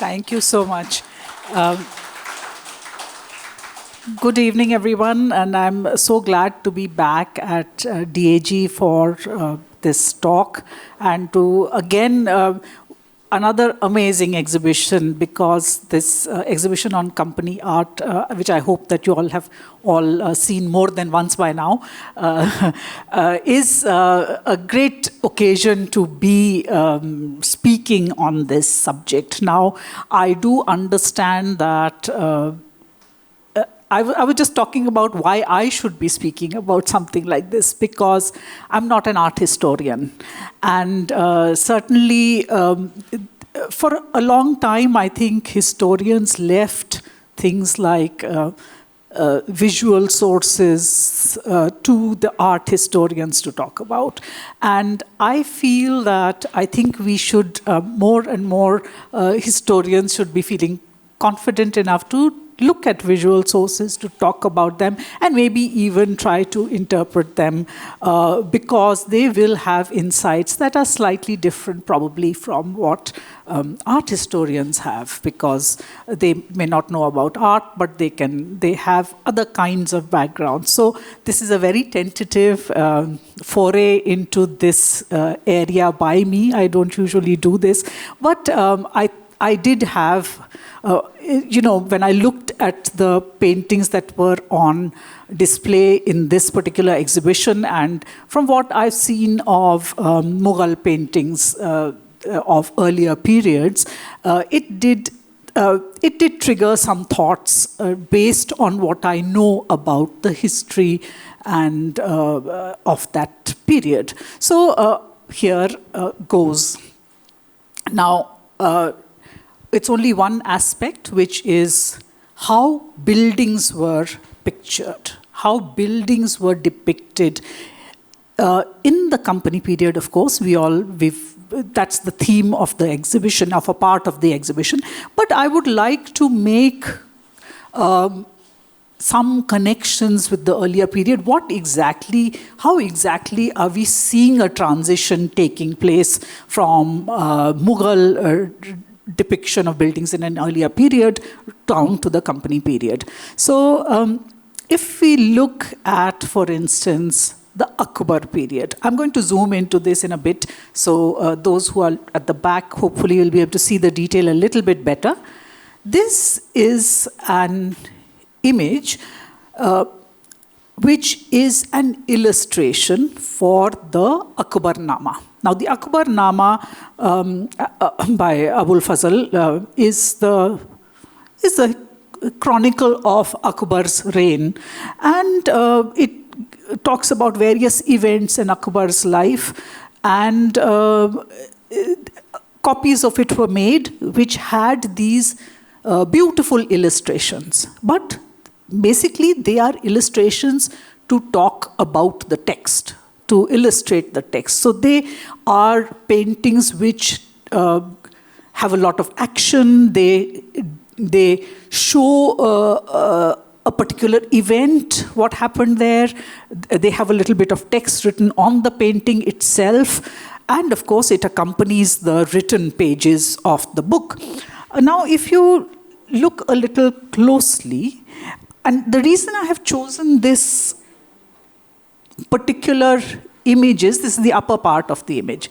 Thank you so much. Um, Good evening, everyone, and I'm so glad to be back at DAG for this talk and to again another amazing exhibition, because this exhibition on company art, which I hope that you all have seen more than once by now, is a great occasion to be speaking on this subject. Now, I do understand that I was just talking about why I should be speaking about something like this, because I'm not an art historian. And certainly, for a long time, I think historians left things like visual sources to the art historians to talk about. And I feel that I think we should, more and more historians should be feeling confident enough to look at visual sources, to talk about them, and maybe even try to interpret them, because they will have insights that are slightly different probably from what art historians have, because they may not know about art, but they have other kinds of backgrounds. So this is a very tentative foray into this area by me. I don't usually do this, but I did have, when I looked at the paintings that were on display in this particular exhibition, and from what I've seen of Mughal paintings of earlier periods, it did trigger some thoughts based on what I know about the history and of that period. So here goes. Now, it's only one aspect, which is how buildings were pictured, how buildings were depicted. In the company period, of course, that's the theme of the exhibition, of a part of the exhibition. But I would like to make some connections with the earlier period. How exactly are we seeing a transition taking place from Mughal depiction of buildings in an earlier period down to the company period? So if we look at, for instance, the Akbar period. I'm going to zoom into this in a bit, so those who are at the back hopefully will be able to see the detail a little bit better. This is an image which is an illustration for the Akbarnama. Now, the Akbarnama by Abul Fazl is the chronicle of Akbar's reign, and it talks about various events in Akbar's life, and copies of it were made which had these beautiful illustrations. But basically, they are illustrations to talk about the text, to illustrate the text. So they are paintings which have a lot of action. They show a particular event, what happened there. They have a little bit of text written on the painting itself. And of course, it accompanies the written pages of the book. Now, if you look a little closely, and the reason I have chosen this particular images, this is the upper part of the image.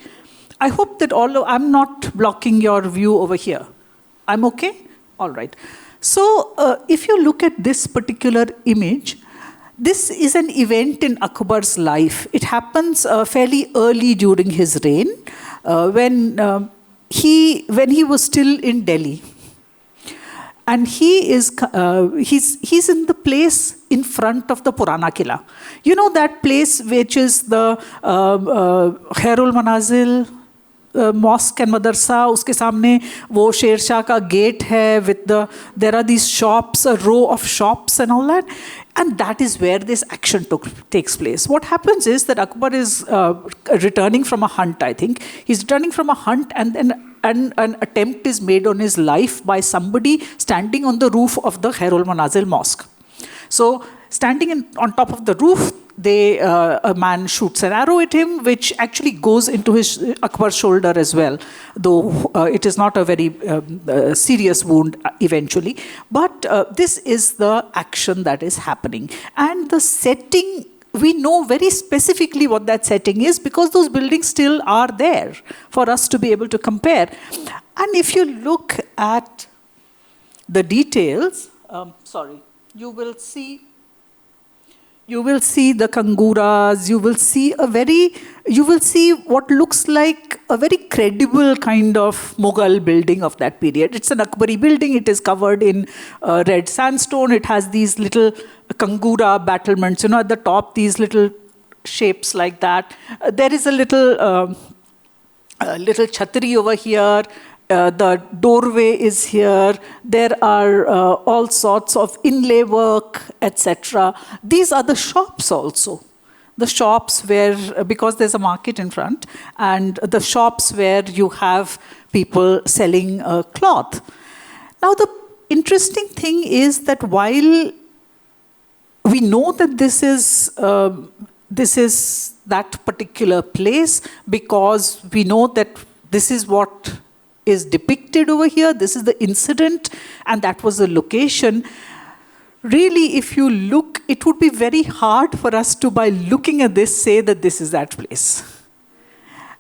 I hope that I'm not blocking your view over here. I'm okay? All right. So if you look at this particular image, this is an event in Akbar's life. It happens fairly early during his reign, when he was still in Delhi. And he's in the place in front of the Purana Kila. You know that place which is the Khairul Manazil mosque and madrasa, uske samne wo Sher Shah ka gate hai with there are these shops, a row of shops and all that. And that is where this action takes place. What happens is that Akbar is returning from a hunt, I think. He's returning from a hunt, and then an attempt is made on his life by somebody standing on the roof of the Khairul Manazil mosque. So standing on top of the roof, a man shoots an arrow at him, which actually goes into his Akbar's shoulder as well, though it is not a very serious wound eventually. But this is the action that is happening. And the setting, we know very specifically what that setting is because those buildings still are there for us to be able to compare. And if you look at the details, you will see the kanguras, you will see what looks like a very credible kind of Mughal building of that period. It's an Akbari building, it is covered in red sandstone, it has these little kangura battlements, at the top, these little shapes like that. There is a little chhatri over here. The doorway is here. There are all sorts of inlay work, etc. These are the shops also. The shops where, because there's a market in front, and the shops where you have people selling cloth. Now, the interesting thing is that while we know that this is that particular place, because we know that this is what is depicted over here, this is the incident, and that was the location. Really, if you look, it would be very hard for us to, by looking at this, say that this is that place.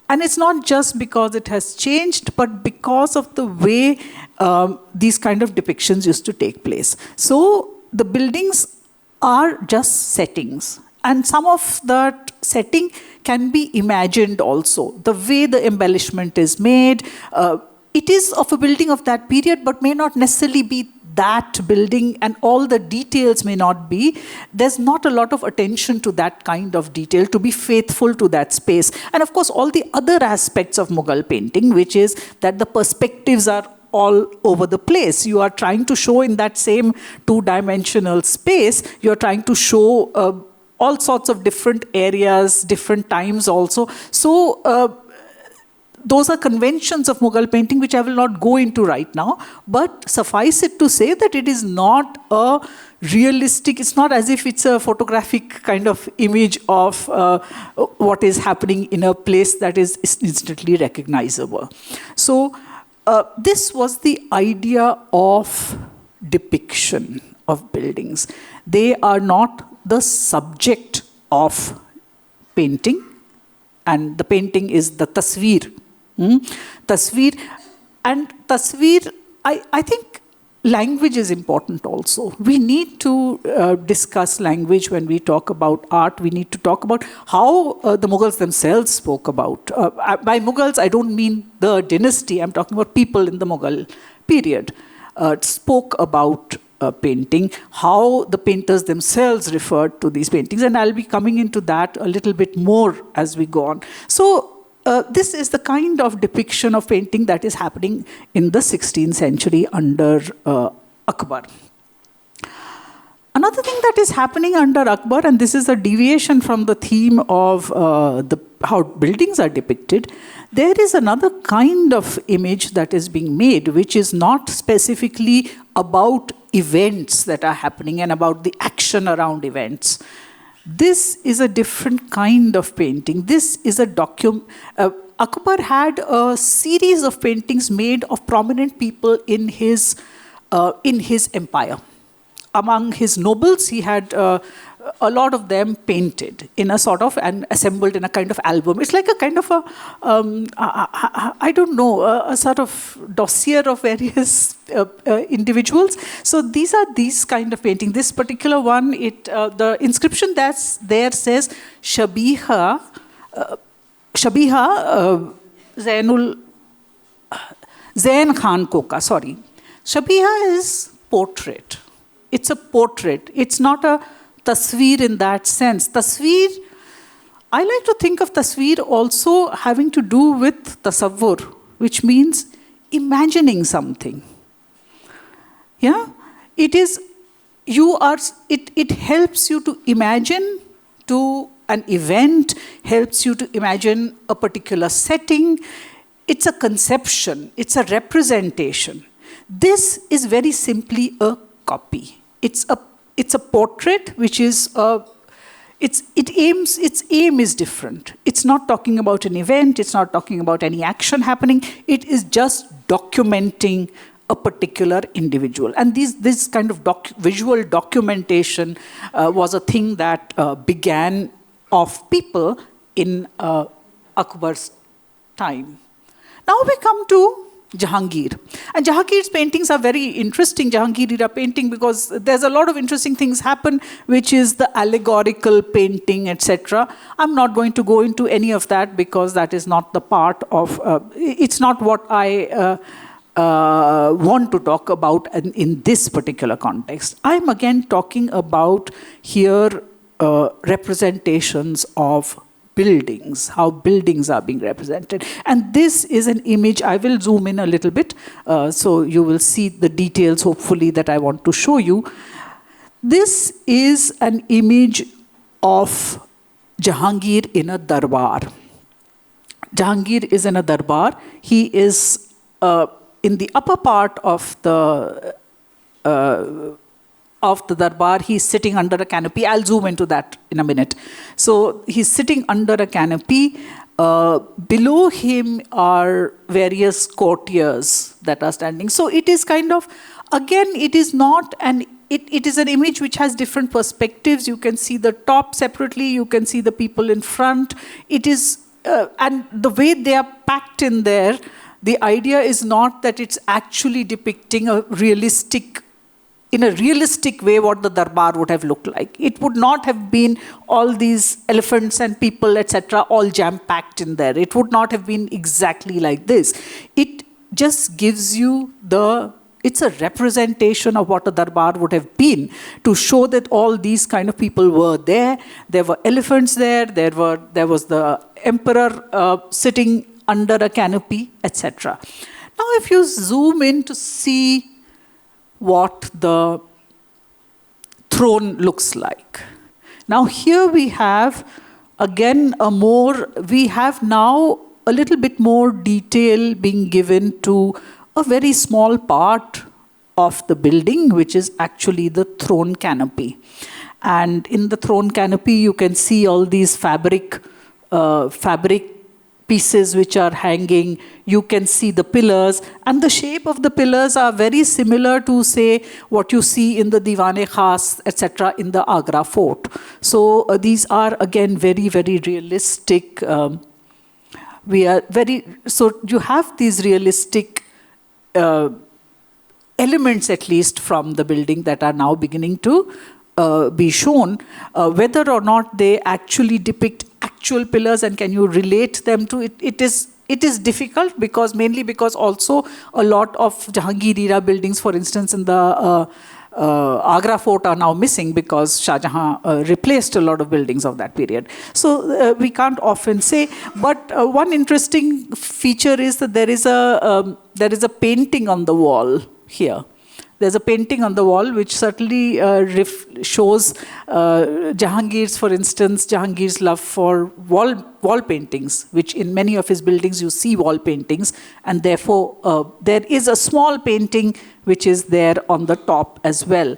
And it's not just because it has changed, but because of the way these kind of depictions used to take place. So the buildings are just settings. And some of that setting can be imagined also. The way the embellishment is made, it is of a building of that period, but may not necessarily be that building, and all the details may not be. There's not a lot of attention to that kind of detail, to be faithful to that space. And of course, all the other aspects of Mughal painting, which is that the perspectives are all over the place. You are trying to show in that same two-dimensional space, you're trying to show all sorts of different areas, different times also. So those are conventions of Mughal painting, which I will not go into right now. But suffice it to say that it is not a realistic, it's not as if it's a photographic kind of image of what is happening in a place that is instantly recognizable. So this was the idea of depiction of buildings. They are not the subject of painting, and the painting is the tasveer. Tasveer. And tasveer, I think language is important also. We need to discuss language when we talk about art. We need to talk about how the Mughals themselves spoke about. By Mughals, I don't mean the dynasty. I'm talking about people in the Mughal period. Spoke about painting, how the painters themselves referred to these paintings. And I'll be coming into that a little bit more as we go on. So this is the kind of depiction of painting that is happening in the 16th century under Akbar. Another thing that is happening under Akbar, and this is a deviation from the theme of how buildings are depicted, there is another kind of image that is being made, which is not specifically about events that are happening and about the action around events. This is a different kind of painting. This is a Akbar had a series of paintings made of prominent people in his empire. Among his nobles, he had a lot of them painted in a sort of, and assembled in a kind of album. It's like a kind of a, I don't know, a sort of dossier of various individuals. So these are these kind of painting. This particular one, the inscription that's there says, Shabiha Zain Khan Koka, sorry. Shabiha is portrait. It's a portrait. It's not a tasveer in that sense. Tasveer, I like to think of tasveer also having to do with tasavvur, which means imagining something. Yeah? It helps you to imagine to an event, helps you to imagine a particular setting. It's a conception. It's a representation. This is very simply a copy. It's a portrait, which is its aim is different. It's not talking about an event, it's not talking about any action happening, it is just documenting a particular individual. And this kind of visual documentation was a thing that began of people in Akbar's time. Now we come to Jahangir. And Jahangir's paintings are very interesting, Jahangir era painting, because there's a lot of interesting things happen, which is the allegorical painting, etc. I'm not going to go into any of that because that is not the part of, it's not what I want to talk about in this particular context. I'm again talking about here representations of buildings, how buildings are being represented. And this is an image, I will zoom in a little bit, so you will see the details, hopefully, that I want to show you. This is an image of Jahangir in a darbar. Jahangir is in a darbar. He is in the upper part of the darbar, he's sitting under a canopy. I'll zoom into that in a minute. So he's sitting under a canopy. Below him are various courtiers that are standing. So it is kind of, again, it is not an, it is an image which has different perspectives. You can see the top separately, you can see the people in front. It is, and the way they are packed in there, the idea is not that it's actually depicting a realistic, in a realistic way, what the darbar would have looked like. It would not have been all these elephants and people, etc., all jam-packed in there. It would not have been exactly like this. It just gives you it's a representation of what a darbar would have been, to show that all these kind of people were there. There were elephants there. There was the emperor sitting under a canopy, etc. Now, if you zoom in to see what the throne looks like. Now here we have, again, we have now a little bit more detail being given to a very small part of the building, which is actually the throne canopy. And in the throne canopy, you can see all these fabric pieces which are hanging. You can see the pillars, and the shape of the pillars are very similar to, say, what you see in the Diwan-e-Khas, etc., in the Agra fort. So these are again very, very realistic. So you have these realistic elements, at least, from the building that are now beginning to be shown. Whether or not they actually depict actual pillars and can you relate them to it, it is difficult, mainly because also a lot of Jahangir era buildings, for instance, in the Agra fort, are now missing because Shah Jahan replaced a lot of buildings of that period. So we can't often say. But one interesting feature is that there is a painting on the wall here. There's a painting on the wall which certainly shows Jahangir's, for instance, Jahangir's love for wall paintings, which in many of his buildings you see wall paintings, and therefore there is a small painting which is there on the top as well.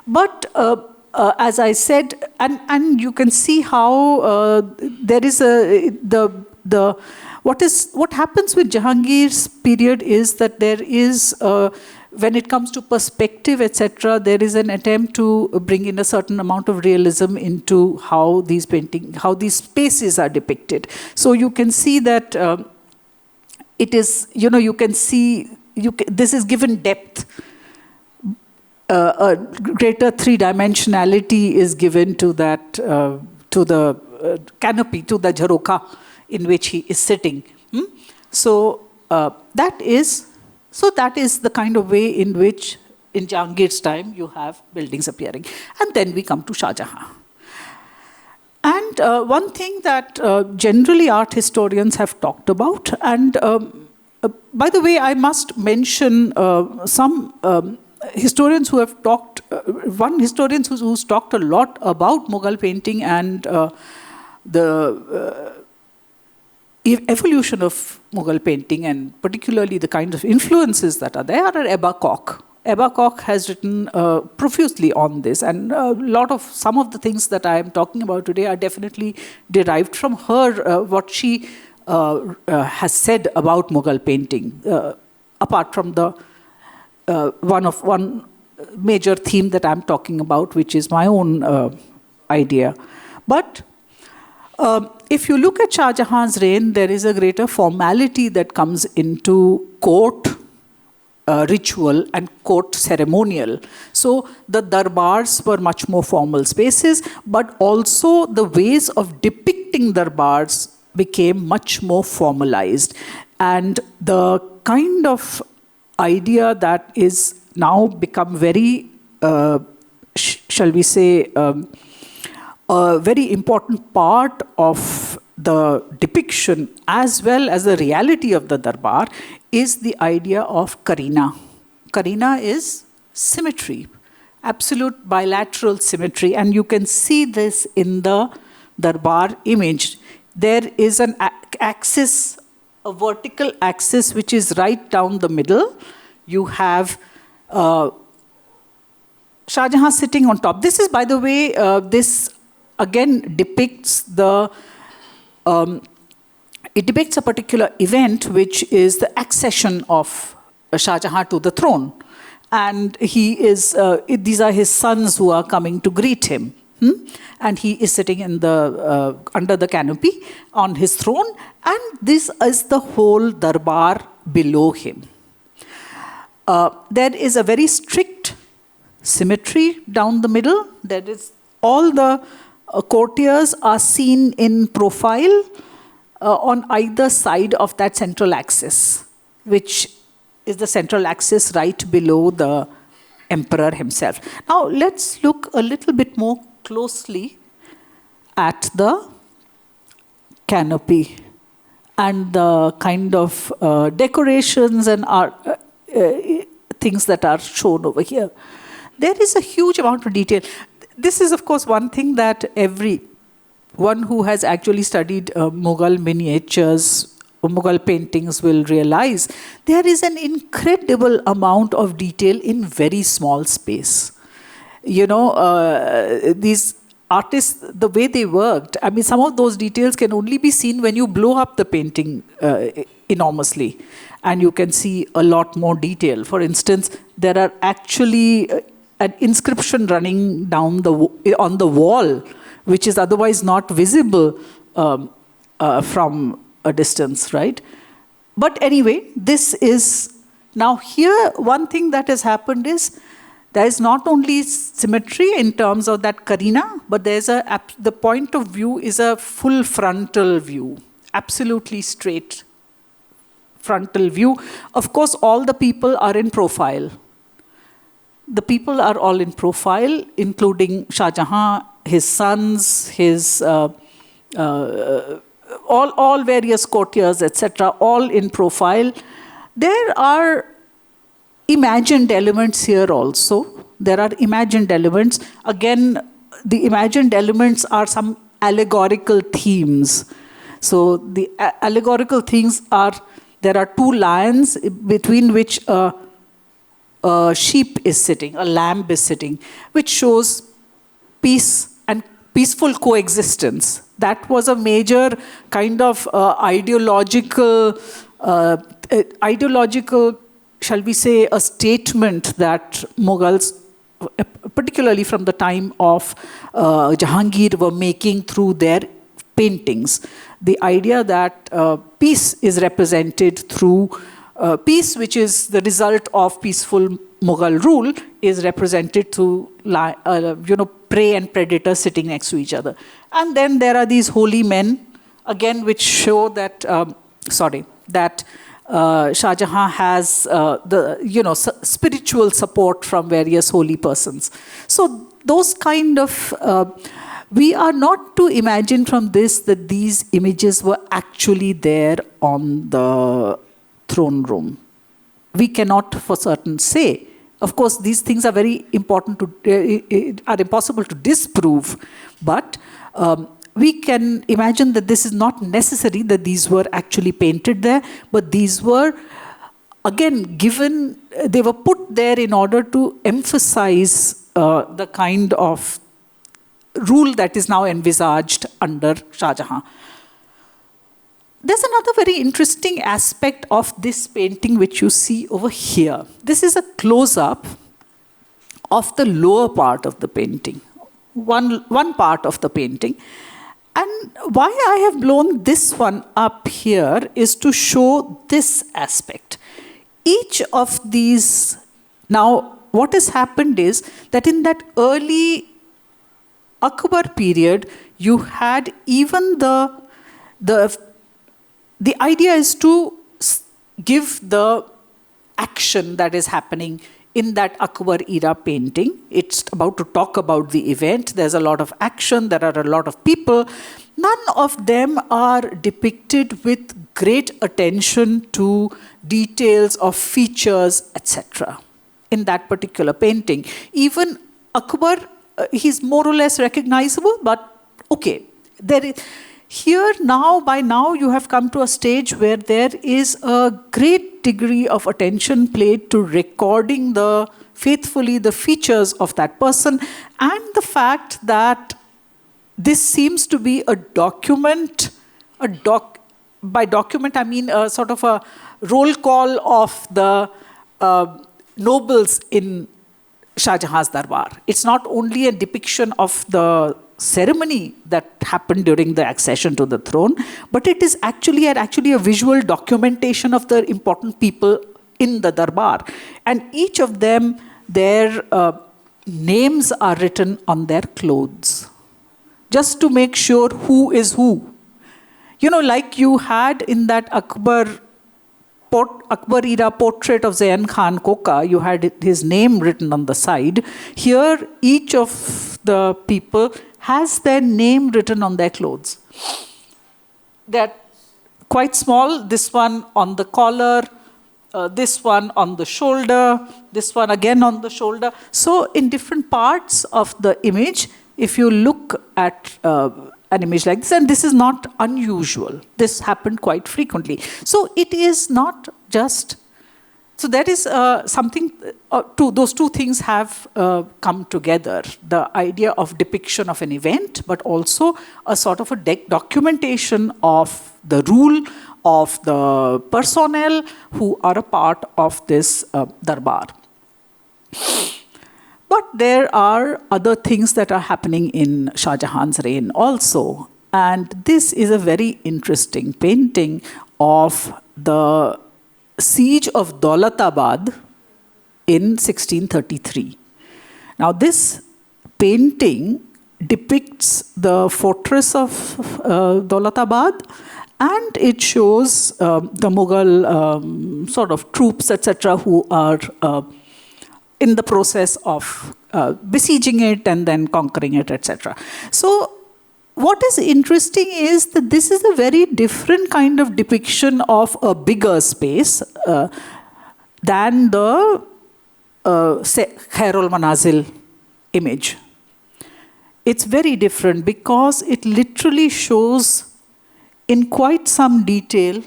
But as I said, and you can see how there is what happens with Jahangir's period is that there is when it comes to perspective, etc., there is an attempt to bring in a certain amount of realism into how these spaces are depicted. So you can see that it is, you can see, this is given depth. A greater three-dimensionality is given to that, to the canopy, to the jharoka in which he is sitting. So that is the kind of way in which, in Jahangir's time, you have buildings appearing. And then we come to Shah Jahan. And one thing that generally art historians have talked about, and by the way, I must mention some historians who have talked, one historian who's talked a lot about Mughal painting and the evolution of Mughal painting, and particularly the kind of influences that are there, are Ebba Koch. Ebba Koch has written profusely on this, and some of the things that I am talking about today are definitely derived from her, what she has said about Mughal painting, apart from the one major theme that I'm talking about, which is my own idea. But if you look at Shah Jahan's reign, there is a greater formality that comes into court ritual and court ceremonial. So the darbars were much more formal spaces, but also the ways of depicting darbars became much more formalized. And the kind of idea that is now become very, shall we say, a very important part of the depiction as well as the reality of the darbar is the idea of karina. Karina is symmetry, absolute bilateral symmetry, and you can see this in the darbar image. There is an axis, a vertical axis, which is right down the middle. You have Shah Jahan sitting on top. This is, by the way, this again depicts the it depicts a particular event, which is the accession of Shah Jahan to the throne. And he is, these are his sons who are coming to greet him. And he is sitting in the, under the canopy on his throne. And this is the whole darbar below him. There is a very strict symmetry down the middle. There is all the courtiers are seen in profile on either side of that central axis, which is the central axis right below the emperor himself. Now let's look a little bit more closely at the canopy and the kind of decorations and art, things that are shown over here. There is a huge amount of detail. This is, of course, one thing that everyone who has actually studied Mughal miniatures, Mughal paintings will realize. There is an incredible amount of detail in very small space. You know, these artists, the way they worked, I mean, some of those details can only be seen when you blow up the painting enormously. And you can see a lot more detail. For instance, there are actually an inscription running down on the wall, which is otherwise not visible from a distance, right? But anyway, this is, now here, one thing that has happened is, there is not only symmetry in terms of that karina, but there's the point of view is a full frontal view, absolutely straight frontal view. Of course, all the people are in profile. The people are all in profile, including Shah Jahan, his sons, his all various courtiers, etc., all in profile. There are imagined elements here also. There are imagined elements. Again, the imagined elements are some allegorical themes. So the allegorical themes are, there are two lions between which a sheep is sitting, a lamb is sitting, which shows peace and peaceful coexistence. That was a major kind of ideological, shall we say, a statement that Mughals, particularly from the time of Jahangir, were making through their paintings. The idea that peace is represented through peace, which is the result of peaceful Mughal rule, is represented through prey and predator sitting next to each other. And then there are these holy men, again, which show that, that Shah Jahan has spiritual support from various holy persons. So those kind of, we are not to imagine from this that these images were actually there on the throne room. We cannot for certain say. Of course, these things are very important to, are impossible to disprove, but we can imagine that this is not necessary that these were actually painted there, but these were, again, given they were put there in order to emphasize the kind of rule that is now envisaged under Shah Jahan. There's another very interesting aspect of this painting which you see over here. This is a close-up of the lower part of the painting, one part of the painting. And why I have blown this one up here is to show this aspect. Each of these, now what has happened is that in that early Akbar period, you had even the idea is to give the action that is happening in that Akbar era painting. It's about to talk about the event. There's a lot of action. There are a lot of people. None of them are depicted with great attention to details of features, etc. in that particular painting. Even Akbar, he's more or less recognizable, but okay. There is, here now, by now, you have come to a stage where there is a great degree of attention paid to recording faithfully the features of that person, and the fact that this seems to be a document, by document I mean a sort of a roll call of the nobles in Shah Jahan's Darbar. It's not only a depiction of the ceremony that happened during the accession to the throne, but it is actually a visual documentation of the important people in the Darbar. And each of them, their names are written on their clothes, just to make sure who is who. You know, like you had in that Akbar era portrait of Zayan Khan Koka, you had his name written on the side. Here, each of the people has their name written on their clothes. They're quite small. This one on the collar, this one on the shoulder, this one again on the shoulder. So in different parts of the image, if you look at an image like this, and this is not unusual. This happened quite frequently. So it is not just, so there is something, those two things have come together. The idea of depiction of an event, but also a sort of a documentation of the rule of the personnel who are a part of this darbar. But there are other things that are happening in Shah Jahan's reign also. And this is a very interesting painting of the siege of Daulatabad in 1633. Now this painting depicts the fortress of Daulatabad, and it shows the Mughal sort of troops, etc., who are in the process of besieging it and then conquering it, etc. So what is interesting is that this is a very different kind of depiction of a bigger space than the Khairul Manazil image. It's very different because it literally shows in quite some detail.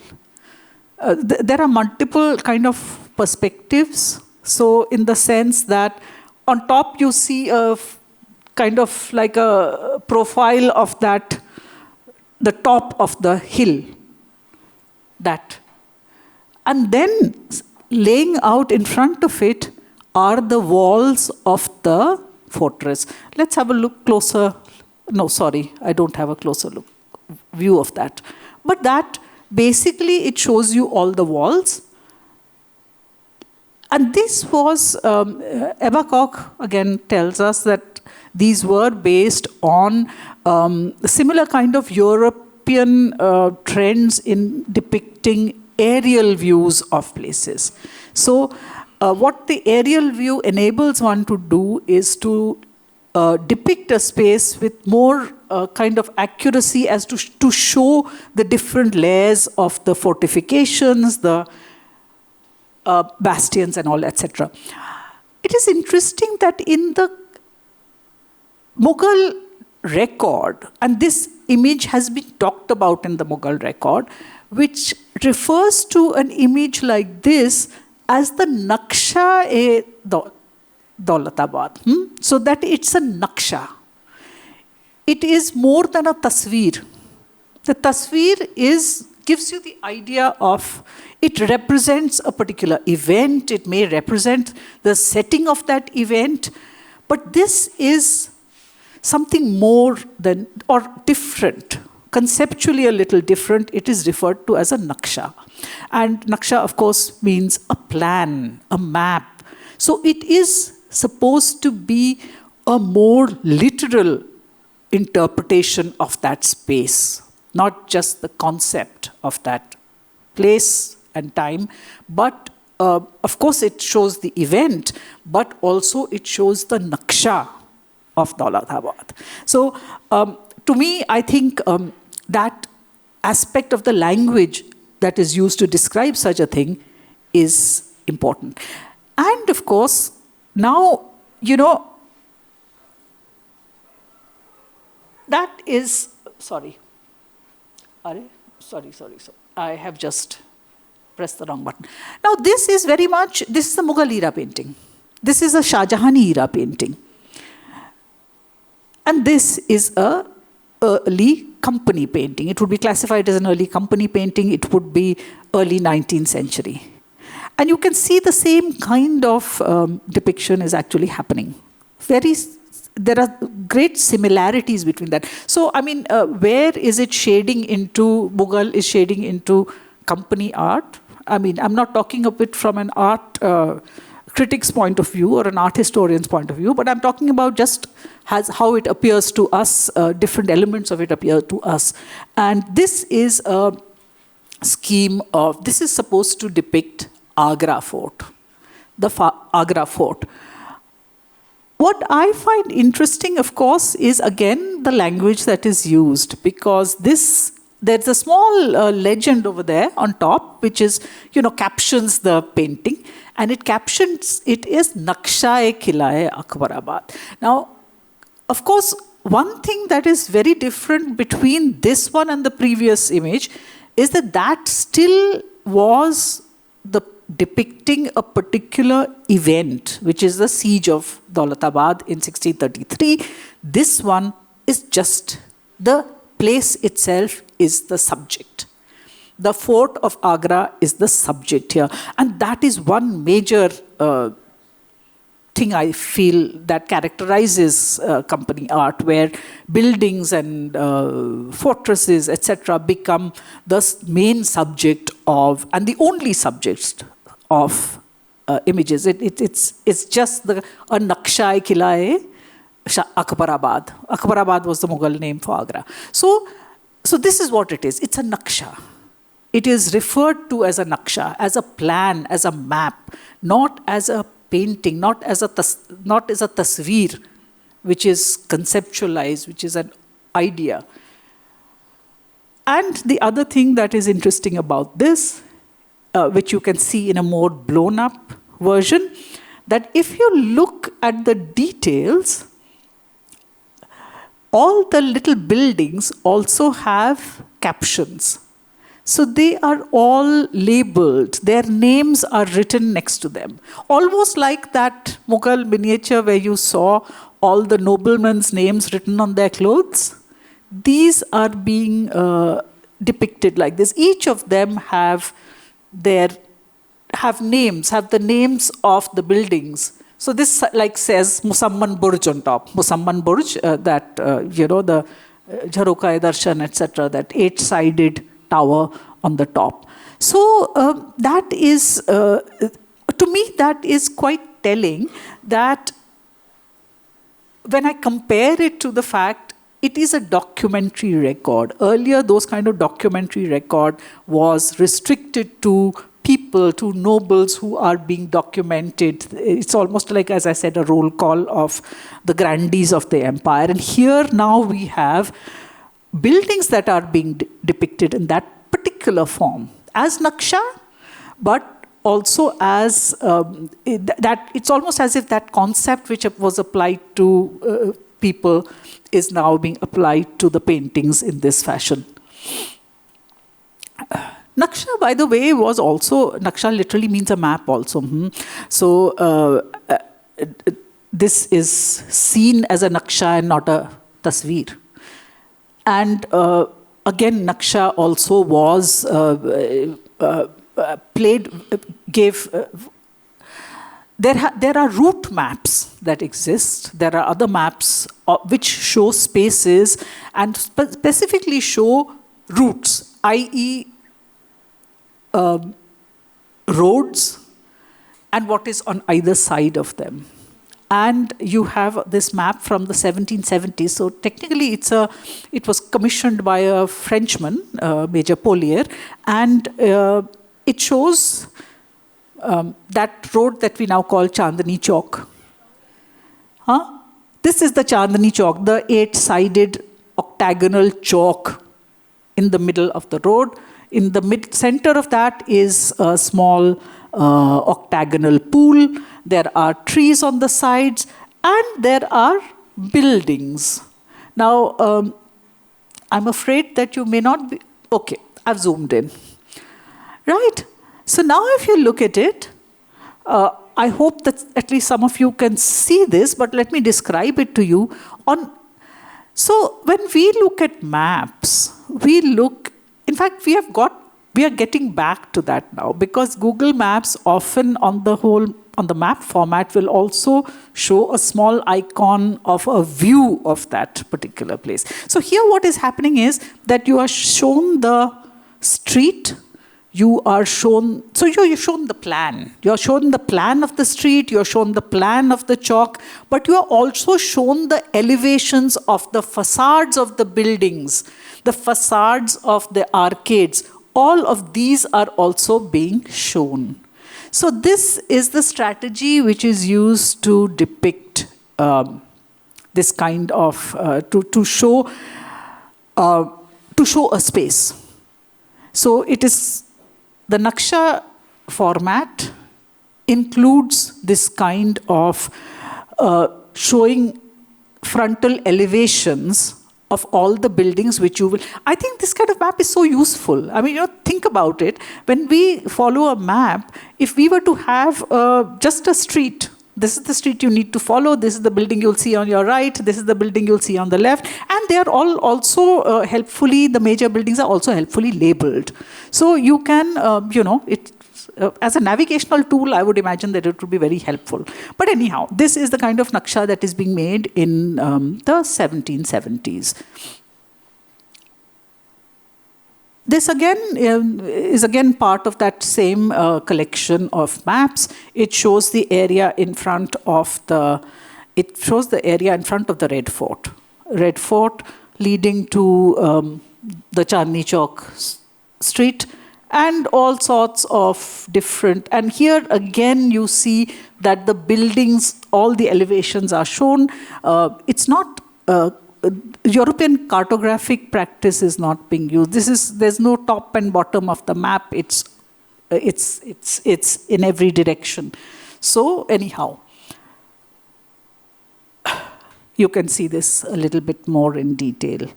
There are multiple kind of perspectives. So in the sense that on top you see a kind of like a profile of that, the top of the hill, that. And then laying out in front of it are the walls of the fortress. Let's have a look closer. No, sorry, I don't have a closer view of that. But that, basically, it shows you all the walls. And this was, Ebba Koch again tells us that these were based on similar kind of European trends in depicting aerial views of places. So what the aerial view enables one to do is to depict a space with more kind of accuracy as to show the different layers of the fortifications, the bastions and all, etc. It is interesting that in the Mughal record, and this image has been talked about in the Mughal record, which refers to an image like this as the Naksha-e Daulatabad. So that it's a Naksha. It is more than a tasveer. The tasveer gives you the idea of, it represents a particular event, it may represent the setting of that event, but this is something more than, or different, conceptually a little different. It is referred to as a Naksha. And Naksha, of course, means a plan, a map. So it is supposed to be a more literal interpretation of that space, not just the concept of that place and time, but of course it shows the event, but also it shows the Naksha of Daulatabad. So to me, I think that aspect of the language that is used to describe such a thing is important. And of course, now, that is, sorry. Sorry. I have just pressed the wrong button. Now, this is very much, this is a Mughal era painting. This is a Shah Jahani era painting. And this is a early company painting. It would be classified as an early company painting. It would be early 19th century. And you can see the same kind of depiction is actually happening. There are great similarities between that. So, I mean, where is it shading into, Mughal is shading into company art? I mean, I'm not talking of it from an art critic's point of view or an art historian's point of view, but I'm talking about just how it appears to us, different elements of it appear to us. And this is a scheme of, this is supposed to depict Agra Fort, the Agra Fort. What I find interesting, of course, is again the language that is used, because there's a small legend over there on top, which is, captions the painting, and it captions, it is Naksha-e-Kilae Akbarabad. Now, of course, one thing that is very different between this one and the previous image is that still was depicting a particular event, which is the siege of Daulatabad in 1633. This one is just the place itself is the subject. The fort of Agra is the subject here. And that is one major thing I feel that characterizes company art, where buildings and fortresses, etc., become the main subject of, and the only subject of images. It's just a Naksha-e-Kilae Akbarabad. Akbarabad was the Mughal name for Agra. So this is what it is. It's a Naksha. It is referred to as a Naksha, as a plan, as a map, not as a painting, not as a tasveer, which is conceptualized, which is an idea. And the other thing that is interesting about this, which you can see in a more blown up version, that if you look at the details, all the little buildings also have captions. So they are all labeled. Their names are written next to them. Almost like that Mughal miniature where you saw all the noblemen's names written on their clothes. These are being depicted like this. Each of them have names, have the names of the buildings. So this like says Musamman Burj on top. Musamman Burj, that, the Jharoka-e-Darshan, etc., that 8-sided tower on the top. So that is, to me, that is quite telling, that when I compare it to the fact, it is a documentary record. Earlier, those kind of documentary record was restricted to people, to nobles who are being documented. It's almost like, as I said, a roll call of the grandees of the empire. And here now we have buildings that are being depicted in that particular form as Naksha, but also as that it's almost as if that concept which was applied to people is now being applied to the paintings in this fashion. Naksha, by the way, was also, Naksha literally means a map also. So this is seen as a Naksha and not a tasveer. And again, Naksha also was there are route maps that exist. There are other maps which show spaces and specifically show routes, i.e. Roads and what is on either side of them. And you have this map from the 1770s. So technically, it was commissioned by a Frenchman, Major Polier, and it shows that road that we now call Chandni Chowk. This is the Chandni Chowk, the 8-sided octagonal chalk in the middle of the road. In the center of that is a small octagonal pool. There are trees on the sides, and there are buildings. Now, I'm afraid that you may not be... Okay, I've zoomed in. Right? So now if you look at it, I hope that at least some of you can see this, but let me describe it to you. So when we look at maps, in fact, we are getting back to that now, because Google Maps often on the map format will also show a small icon of a view of that particular place. So here what is happening is that you are shown the street, you're shown the plan. You're shown the plan of the street, you're shown the plan of the chalk, but you are also shown the elevations of the facades of the buildings, the facades of the arcades. All of these are also being shown. So this is the strategy which is used to depict this kind of, to show a space. So it is, the Naksha format includes this kind of showing frontal elevations of all the buildings which you will... I think this kind of map is so useful. I mean, think about it. When we follow a map, if we were to have just a street, this is the street you need to follow, this is the building you'll see on your right, this is the building you'll see on the left, and they are all also helpfully, the major buildings are also helpfully labeled. So you can, as a navigational tool, I would imagine that it would be very helpful. But anyhow, this is the kind of Naksha that is being made in the 1770s. This again is part of that same collection of maps. It shows the area in front of the Red Fort. Red Fort leading to the Chandni Chowk street, and all sorts of different, and here again you see that the buildings, all the elevations are shown. It's not, European cartographic practice is not being used. There's no top and bottom of the map. It's in every direction. So anyhow, you can see this a little bit more in detail.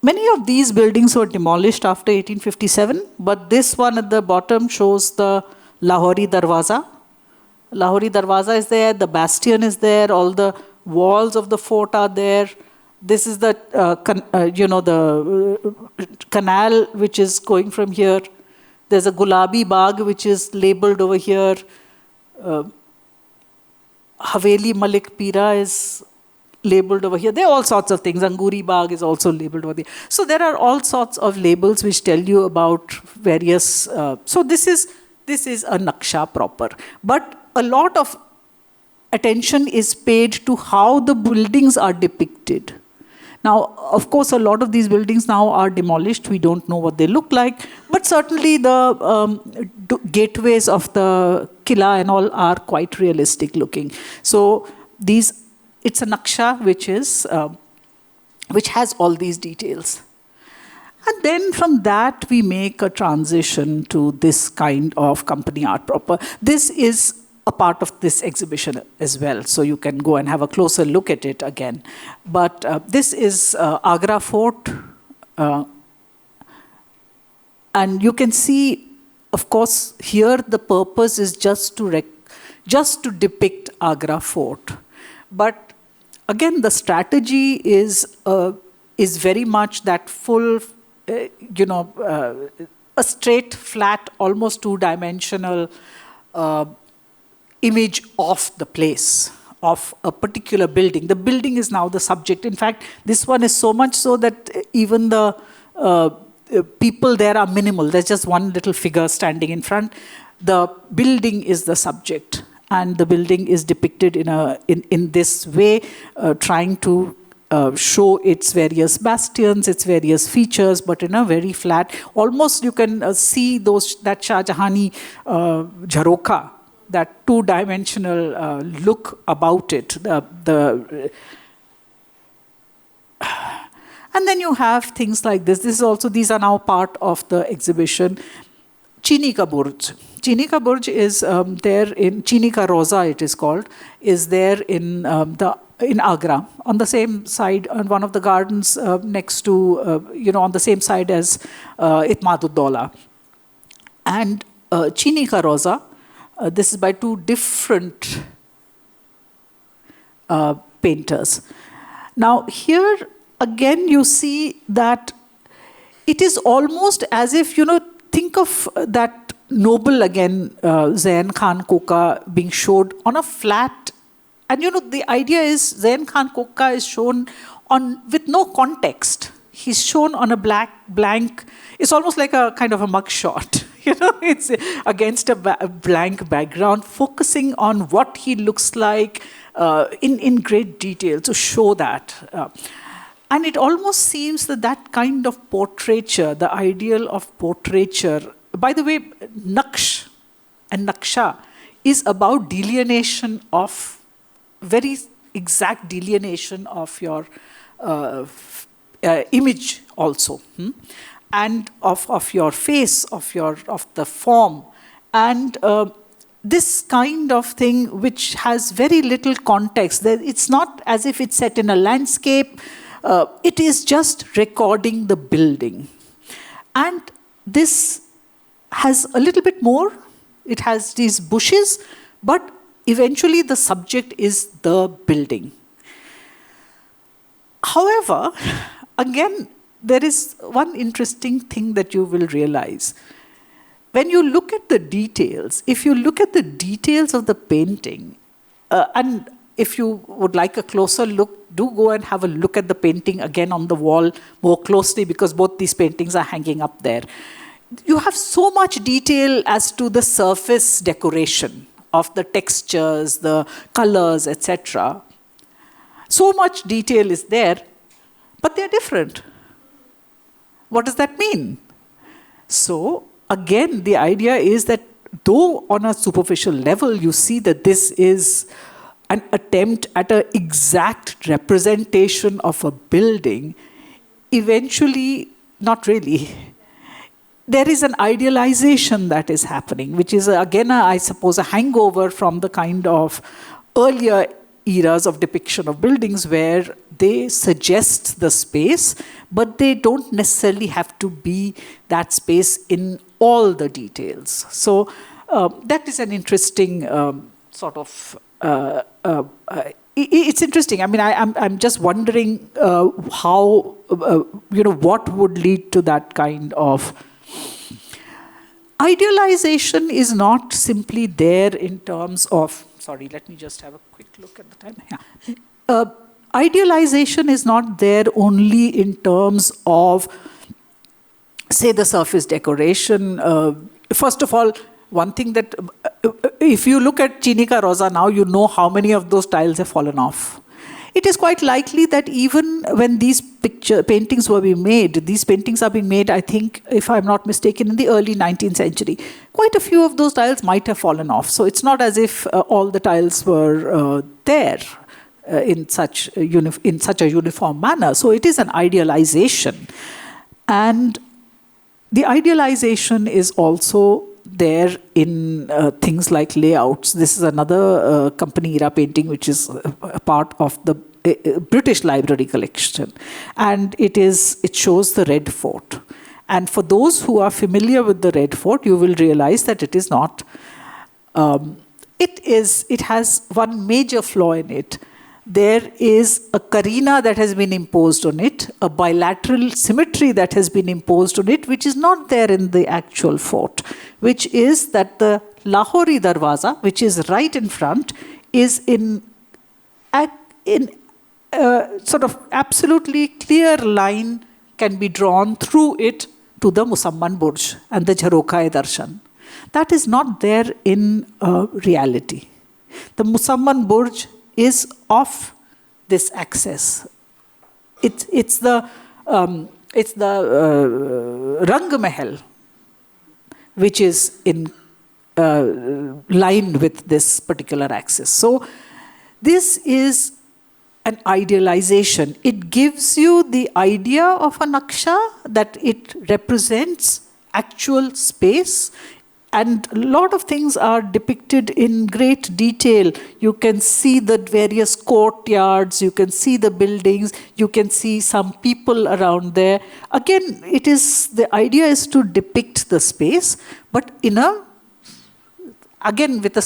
Many of these buildings were demolished after 1857, but this one at the bottom shows the Lahori Darwaza. Lahori Darwaza is there, the bastion is there, all the walls of the fort are there. This is the, the canal which is going from here. There's a Gulabi Bagh which is labeled over here. Haveli Malik Pira is labeled over here. There are all sorts of things. Anguri Bagh is also labeled over there. So there are all sorts of labels which tell you about various... so this is a Naksha proper. But a lot of attention is paid to how the buildings are depicted. Now, of course, a lot of these buildings now are demolished. We don't know what they look like. But certainly the gateways of the Killa and all are quite realistic looking. So it's a Naksha which has all these details. And then from that, we make a transition to this kind of company art proper. This is a part of this exhibition as well, so you can go and have a closer look at it again. But this is Agra Fort. And you can see, of course, here the purpose is just to depict Agra Fort. But again, the strategy is very much that full, a straight, flat, almost two-dimensional image of the place, of a particular building. The building is now the subject. In fact, this one is so much so that even the people there are minimal. There's just one little figure standing in front. The building is the subject, and the building is depicted in this way, trying to show its various bastions, its various features, but in a very flat. Almost you can see that Shah Jahani Jharoka, that two-dimensional look about it. And then you have things like this. These are now part of the exhibition. Chini Ka Burj. Chini Ka Burj is there in Chini Ka Roza, it is called, is there in Agra, on the same side, on one of the gardens next to, on the same side as Itmad-ud-Dawla. And Chini Ka Roza, this is by two different painters. Now here, again, you see that it is almost as if, think of that noble again, Zain Khan Koka being showed on a flat. And the idea is Zain Khan Koka is shown with no context. He's shown on a blank, it's almost like a kind of a mugshot. It's against a blank background, focusing on what he looks like in great detail to show that. And it almost seems that kind of portraiture, the ideal of portraiture, by the way, Naksh and Naksha is about delineation of, very exact delineation of your image also, and of your face, of the form. And this kind of thing which has very little context. It's not as if it's set in a landscape. It is just recording the building. And this has a little bit more. It has these bushes, but eventually the subject is the building. However, again, there is one interesting thing that you will realize. When you look at the details, if you look at the details of the painting, and if you would like a closer look, do go and have a look at the painting again on the wall more closely, because both these paintings are hanging up there. You have so much detail as to the surface decoration of the textures, the colors, etc. So much detail is there, but they're different. What does that mean? So, again, the idea is that though on a superficial level you see that this is an attempt at an exact representation of a building, eventually, not really. There is an idealization that is happening, which is, again, I suppose, a hangover from the kind of earlier eras of depiction of buildings where they suggest the space, but they don't necessarily have to be that space in all the details. So that is an interesting sort of... it's interesting. I mean, I'm just wondering how, what would lead to that kind of... Idealization is not simply there in terms of... Sorry, let me just have a quick look at the time. Yeah. Idealization is not there only in terms of, say, the surface decoration. First of all, one thing that, if you look at Chini Ka Roza now, you know how many of those tiles have fallen off. It is quite likely that even when these paintings were being made, these paintings are being made, I think, if I'm not mistaken, in the early 19th century. Quite a few of those tiles might have fallen off. So it's not as if all the tiles were there in such a uniform manner. So it is an idealization. And the idealization is also there in things like layouts. This is another company era painting which is a part of the British Library collection, and it shows the Red Fort. And for those who are familiar with the Red Fort, you will realize that it is not. It has one major flaw in it. There is a carina that has been imposed on it, a bilateral symmetry that has been imposed on it, which is not there in the actual fort, which is that the Lahori Darwaza, which is right in front, is in sort of absolutely clear line can be drawn through it to the Musamman Burj and the Jharoka-e-Darshan. That is not there in reality. The Musamman Burj is off this axis. It's the Rang Mahal, which is in line with this particular axis. So this is an idealization. It gives you the idea of a naksha, that it represents actual space. And a lot of things are depicted in great detail. You can see the various courtyards, you can see the buildings, you can see some people around there. Again, the idea is to depict the space, but again with a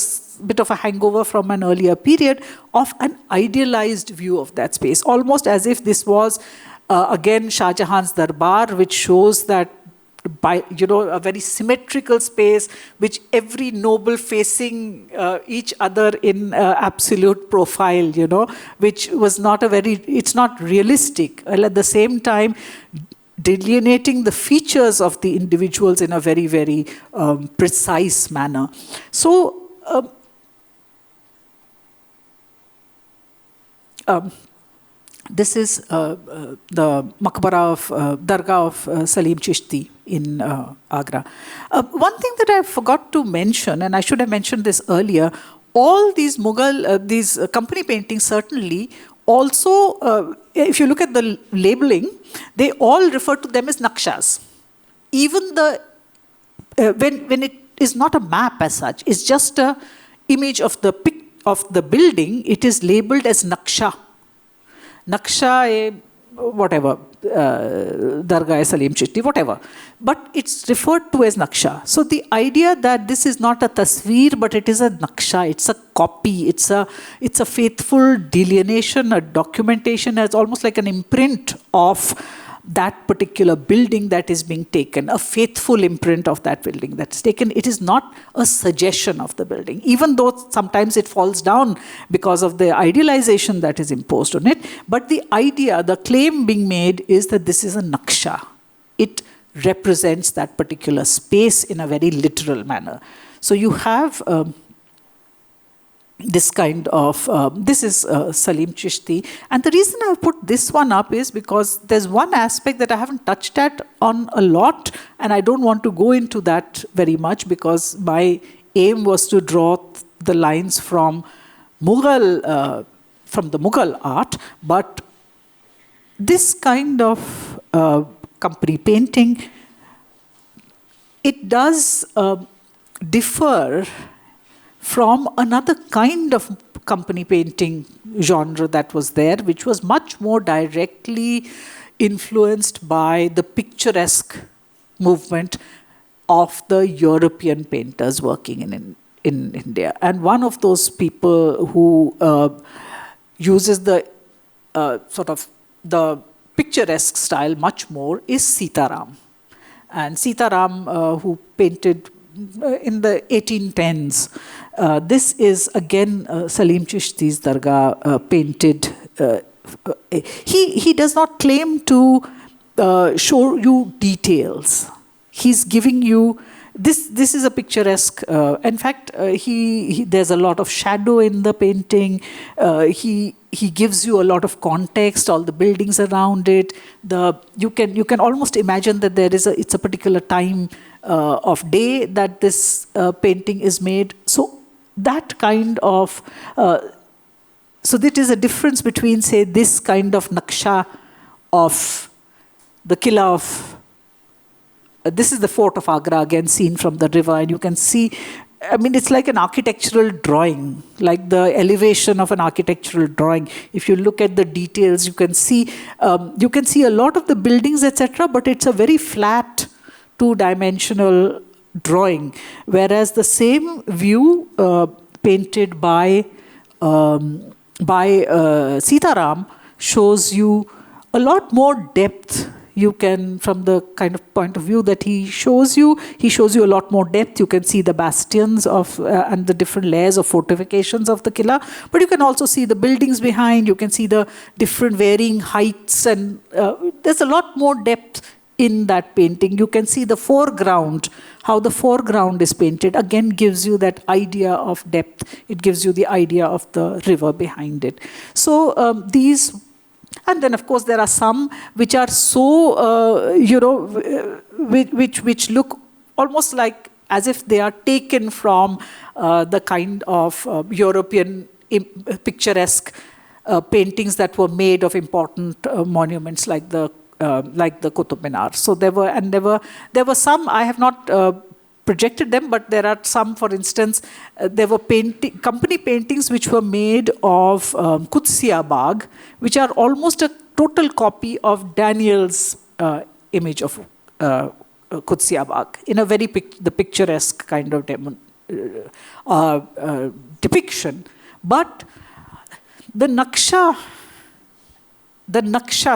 bit of a hangover from an earlier period of an idealized view of that space. Almost as if this was, again, Shah Jahan's Darbar, which shows that by a very symmetrical space, which every noble facing each other in absolute profile, which was not it's not realistic. While at the same time, delineating the features of the individuals in a very, very precise manner. So, this is the Maqbara of Dargah of Salim Chishti in Agra. One thing that I forgot to mention, and I should have mentioned this earlier, all these Mughal, these company paintings certainly also, if you look at the labeling, they all refer to them as nakshas. Even when it is not a map as such, it's just an image of the building, it is labeled as naksha. Naksha, whatever, Dargah Salim Chishti, whatever. But it's referred to as naksha. So the idea that this is not a tasveer, but it is a naksha, it's a copy, it's a faithful delineation, a documentation, as almost like an imprint of that particular building that is being taken, a faithful imprint of that building that's taken. It is not a suggestion of the building, even though sometimes it falls down because of the idealization that is imposed on it. But the idea, the claim being made is that this is a naksha. It represents that particular space in a very literal manner. So you have this kind of, this is Salim Chishti. And the reason I've put this one up is because there's one aspect that I haven't touched on a lot, and I don't want to go into that very much because my aim was to draw the lines from Mughal, from the Mughal art. But this kind of company painting, it does differ from another kind of company painting genre that was there, which was much more directly influenced by the picturesque movement of the European painters working in India. And one of those people who uses the sort of the picturesque style much more is Sitaram. And Sitaram, who painted in the 1810s. This is again Salim Chishti's Dargah painted. He does not claim to show you details. He's giving you this is a picturesque. In fact, there's a lot of shadow in the painting. He gives you a lot of context, all the buildings around it. You can almost imagine that it's a particular time of day that this painting is made. So that kind of so that is a difference between, say, this kind of naksha of the Killa of this is the fort of Agra, again seen from the river, and you can see I mean, it's like an architectural drawing, like the elevation of an architectural drawing. If you look at the details, you can see a lot of the buildings, etc. But it's a very flat, two-dimensional drawing. Whereas the same view painted by Sitaram shows you a lot more depth. You can, from the kind of point of view that he shows you a lot more depth. You can see the bastions of and the different layers of fortifications of the Qila. But you can also see the buildings behind. You can see the different varying heights, and there's a lot more depth in that painting. You can see the foreground, how the foreground is painted, again gives you that idea of depth. It gives you the idea of the river behind it. So these. And then, of course, there are some which are so, which look almost like as if they are taken from the kind of European picturesque paintings that were made of important monuments like the Qutub Minar. So there were some. I have not projected them, but there are some. For instance, there were company paintings which were made of Qudsiya Bagh, which are almost a total copy of Daniel's image of Qudsiya Bagh in a very the picturesque kind of depiction. But the Naksha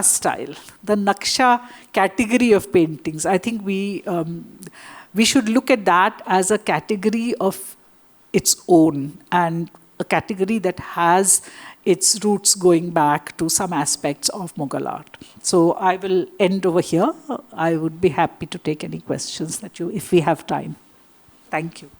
style, the Naksha category of paintings, I think we should look at that as a category of its own, and a category that has its roots going back to some aspects of Mughal art. So I will end over here. I would be happy to take any questions if we have time. Thank you.